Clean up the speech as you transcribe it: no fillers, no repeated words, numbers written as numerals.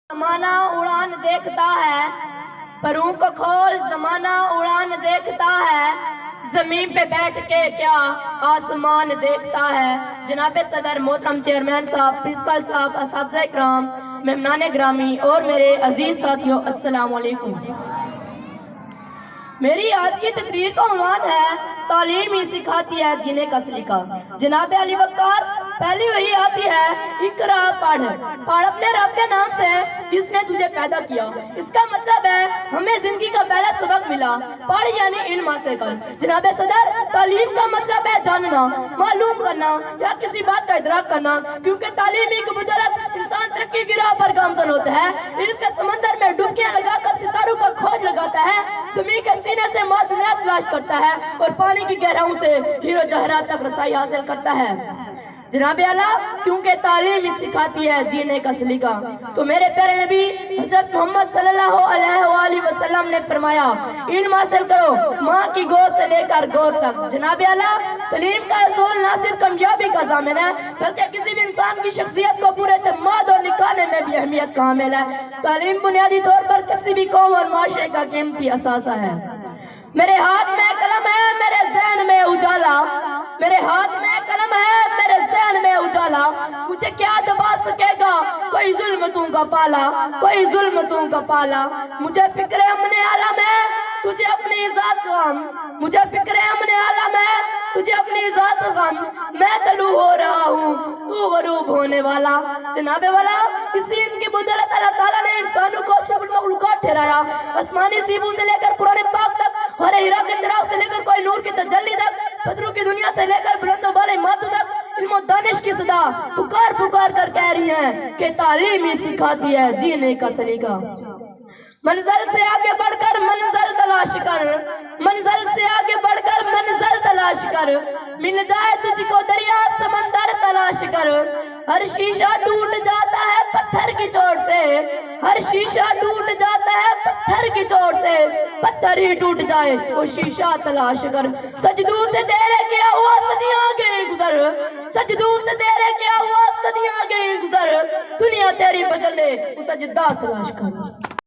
जमाना उड़ान देखता है, परों को खोल जमाना उड़ान देखता है, जमीन पे बैठ के क्या आसमान देखता है। जनाबे सदर मोहतरम चेयरमैन साहब, प्रिंसिपल साहब, असातिज़ा इकराम, मेहमानान ग्रामी और मेरे अजीज साथियों, अस्सलाम वालेकुम। मेरी आज की तकरीर का उन्वान है तालीम ही सिखाती है जीने का सलीका। जनाब अली वक़ार पहली वही आती है, इकरा पढ़ अपने रब के नाम से जिसने तुझे पैदा किया। इसका मतलब है हमें जिंदगी का पहला सबक मिला, पढ़ यानी इल्म हासिल कर। जनाब सदर, तालीम का मतलब है जानना, मालूम करना या किसी बात का इदराक करना, क्योंकि तालीम की बदौलत इंसान तरक्की की राह पर गामजन होता है। इल्म के समंदर में डुबकियां लगाकर सितारों का खोज लगाता है, ज़मीन के सीने से मौजूद तलाश करता है और पानी की गहराइयों से हीरो जवाहरात तक रसाई हासिल करता है। जनाब आला, क्योंकि तालीम ही सिखाती है जीने का सलीका। तो मेरे प्यारे नबी हज़रत मोहम्मद सल्लल्लाहु अलैहि वसल्लम ने फरमाया, इल्म हासिल करो माँ की गोद से लेकर गोद तक। जनाब आला, तालीम का असूल न सिर्फ कामयाबी का ज़ामिन है, बल्कि किसी भी इंसान की शख्सियत को पूरे एतमाद और निखारने में भी अहमियत का हामिल है। तालीम बुनियादी तौर पर किसी भी कौम और माशरे का कीमती असासा है। मेरे हाथ में कलम है, मेरे ज़हन में उजाला, मेरे हाथ में कलम है, मेरे ज़हन में उजाला, मुझे क्या दबा सकेगा कोई जुल्म तू का पाला, कोई जुल्म तू का पाला। मुझे फिक्र अमने आलम है, तुझे अपनी ज़ात गम, मुझे फिक्र अमने आलम है, तुझे अपनी ज़ात गम, मैं तलू हो रहा हूँ, तू गरूब होने वाला। जनाबे वाला, इसी इनकी बदौलत अल्लाह ताला ने इंसानों को अशरफुल मखलूकात ठहराया। आसमानी सीबों से लेकर कुरान पाक तक, हरे हीरा के चिराग से लेकर कोई नूर की तजल्ली तक, पत्थरों की दुनिया से लेकर बुलंदों वाले मातू तक, इल्म दानिश की सदा पुकार पुकार कर कह रही है कि तालीम ही सिखाती है जीने का सलीका। मंजिल से आगे बढ़कर मंजिल तलाश कर, मंजिल से आगे बढ़कर मंजिल तलाश कर, मिल जाए तुझको दरिया समंदर तलाश कर। हर शीशा टूट जाता है पत्थर की चोट से, हर शीशा टूट जाता है पत्थर की चोट से, पत्थर ही टूट जाए वो शीशा तलाश कर। सजदू से तेरे क्या हुआ सदियां आगे गुजर, सजदू से तेरे क्या हुआ सदियां आगे गुजर, दुनिया तेरी बदल दे वो सजदा तलाश कर।